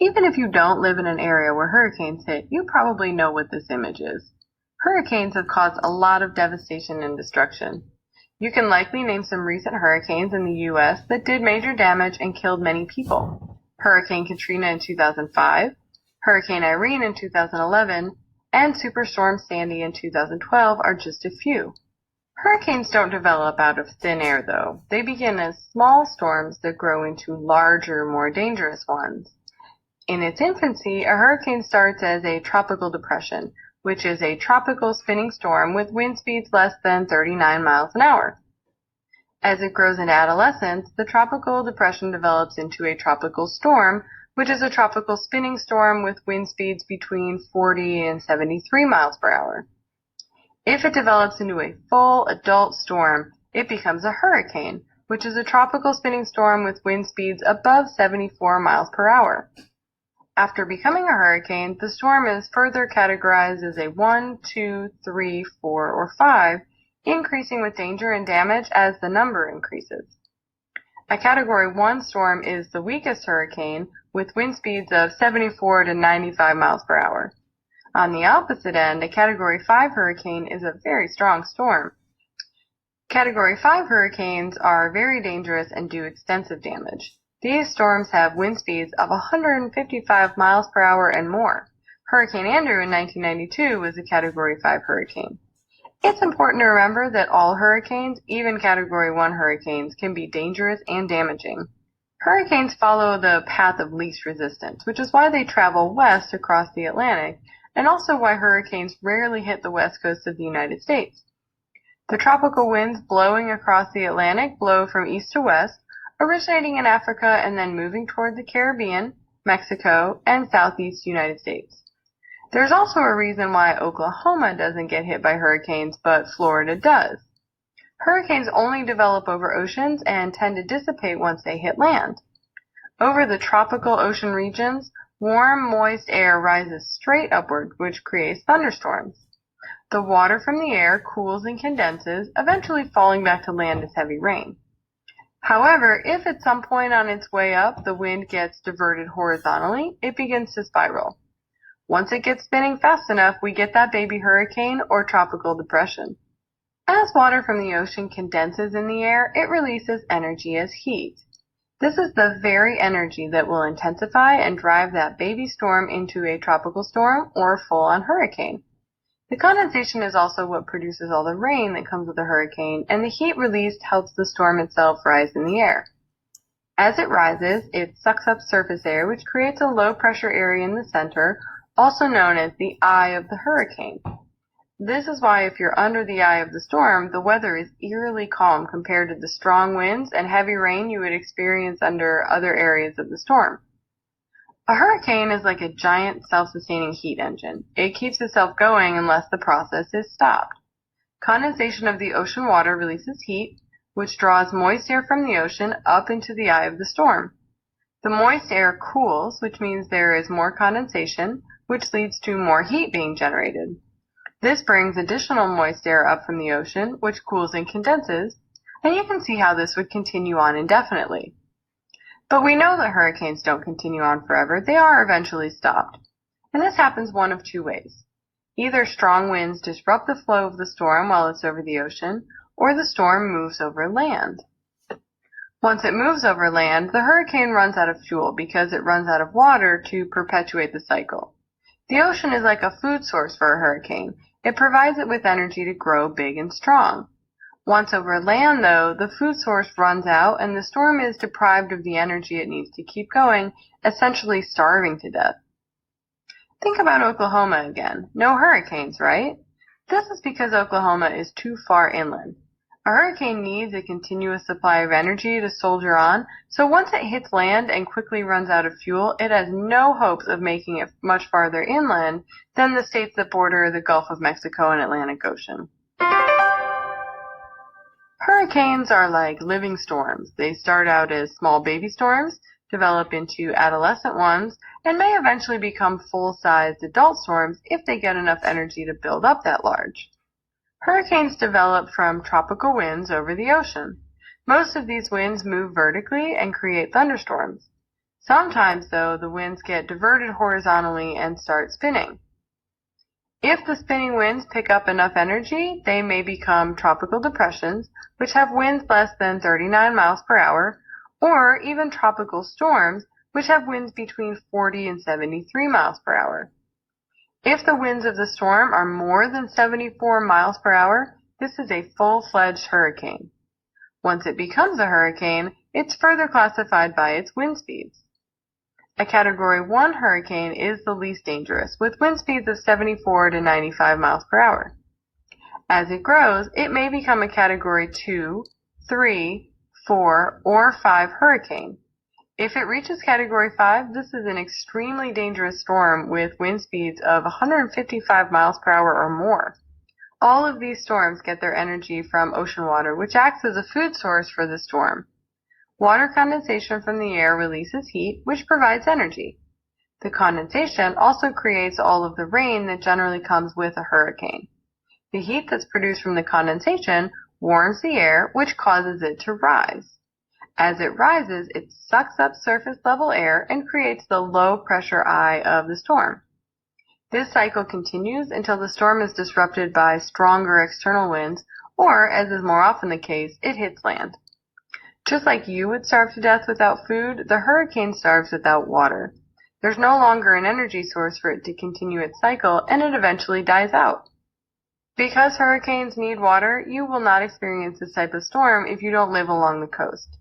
Even if you don't live in an area where hurricanes hit, you probably know what this image is. Hurricanes have caused a lot of devastation and destruction. You can likely name some recent hurricanes in the U.S. that did major damage and killed many people. Hurricane Katrina in 2005, Hurricane Irene in 2011, and Superstorm Sandy in 2012 are just a few. Hurricanes don't develop out of thin air, though. They begin as small storms that grow into larger, more dangerous ones. In its infancy, a hurricane starts as a tropical depression, which is a tropical spinning storm with wind speeds less than 39 miles an hour. As it grows into adolescence, the tropical depression develops into a tropical storm, which is a tropical spinning storm with wind speeds between 40 and 73 miles per hour. If it develops into a full adult storm, it becomes a hurricane, which is a tropical spinning storm with wind speeds above 74 miles per hour. After becoming a hurricane, the storm is further categorized as a 1, 2, 3, 4, or 5, increasing with danger and damage as the number increases. A Category 1 storm is the weakest hurricane with wind speeds of 74 to 95 miles per hour. On the opposite end, a Category 5 hurricane is a very strong storm. Category 5 hurricanes are very dangerous and do extensive damage. These storms have wind speeds of 155 miles per hour and more. Hurricane Andrew in 1992 was a Category 5 hurricane. It's important to remember that all hurricanes, even Category 1 hurricanes, can be dangerous and damaging. Hurricanes follow the path of least resistance, which is why they travel west across the Atlantic, and also why hurricanes rarely hit the west coast of the United States. The tropical winds blowing across the Atlantic blow from east to west, originating in Africa and then moving toward the Caribbean, Mexico, and southeast United States. There's also a reason why Oklahoma doesn't get hit by hurricanes, but Florida does. Hurricanes only develop over oceans and tend to dissipate once they hit land. Over the tropical ocean regions, warm, moist air rises straight upward, which creates thunderstorms. The water from the air cools and condenses, eventually falling back to land as heavy rain. However, if at some point on its way up the wind gets diverted horizontally, it begins to spiral. Once it gets spinning fast enough, we get that baby hurricane or tropical depression. As water from the ocean condenses in the air, it releases energy as heat. This is the very energy that will intensify and drive that baby storm into a tropical storm or full-on hurricane. The condensation is also what produces all the rain that comes with a hurricane, and the heat released helps the storm itself rise in the air. As it rises, it sucks up surface air, which creates a low-pressure area in the center, also known as the eye of the hurricane. This is why if you're under the eye of the storm, the weather is eerily calm compared to the strong winds and heavy rain you would experience under other areas of the storm. A hurricane is like a giant self-sustaining heat engine. It keeps itself going unless the process is stopped. Condensation of the ocean water releases heat, which draws moist air from the ocean up into the eye of the storm. The moist air cools, which means there is more condensation, which leads to more heat being generated. This brings additional moist air up from the ocean, which cools and condenses, and you can see how this would continue on indefinitely. But we know that hurricanes don't continue on forever. They are eventually stopped. And this happens one of two ways. Either strong winds disrupt the flow of the storm while it's over the ocean, or the storm moves over land. Once it moves over land, the hurricane runs out of fuel because it runs out of water to perpetuate the cycle. The ocean is like a food source for a hurricane. It provides it with energy to grow big and strong. Once over land, though, the food source runs out and the storm is deprived of the energy it needs to keep going, essentially starving to death. Think about Oklahoma again. No hurricanes, right? This is because Oklahoma is too far inland. A hurricane needs a continuous supply of energy to soldier on, so once it hits land and quickly runs out of fuel, it has no hopes of making it much farther inland than the states that border the Gulf of Mexico and Atlantic Ocean. Hurricanes are like living storms. They start out as small baby storms, develop into adolescent ones, and may eventually become full-sized adult storms if they get enough energy to build up that large. Hurricanes develop from tropical winds over the ocean. Most of these winds move vertically and create thunderstorms. Sometimes, though, the winds get diverted horizontally and start spinning. If the spinning winds pick up enough energy, they may become tropical depressions, which have winds less than 39 miles per hour, or even tropical storms, which have winds between 40 and 73 miles per hour. If the winds of the storm are more than 74 miles per hour, this is a full-fledged hurricane. Once it becomes a hurricane, it's further classified by its wind speeds. A Category 1 hurricane is the least dangerous, with wind speeds of 74 to 95 miles per hour. As it grows, it may become a Category 2, 3, 4, or 5 hurricane. If it reaches Category 5, this is an extremely dangerous storm with wind speeds of 155 miles per hour or more. All of these storms get their energy from ocean water, which acts as a food source for the storm. Water condensation from the air releases heat, which provides energy. The condensation also creates all of the rain that generally comes with a hurricane. The heat that's produced from the condensation warms the air, which causes it to rise. As it rises, it sucks up surface level air and creates the low pressure eye of the storm. This cycle continues until the storm is disrupted by stronger external winds, or, as is more often the case, it hits land. Just like you would starve to death without food, the hurricane starves without water. There's no longer an energy source for it to continue its cycle, and it eventually dies out. Because hurricanes need water, you will not experience this type of storm if you don't live along the coast.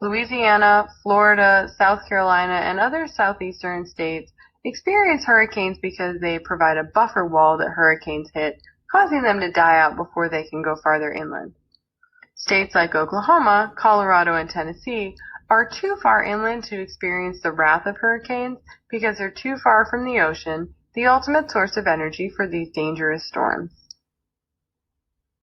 Louisiana, Florida, South Carolina, and other southeastern states experience hurricanes because they provide a buffer wall that hurricanes hit, causing them to die out before they can go farther inland. States like Oklahoma, Colorado, and Tennessee are too far inland to experience the wrath of hurricanes because they're too far from the ocean, the ultimate source of energy for these dangerous storms.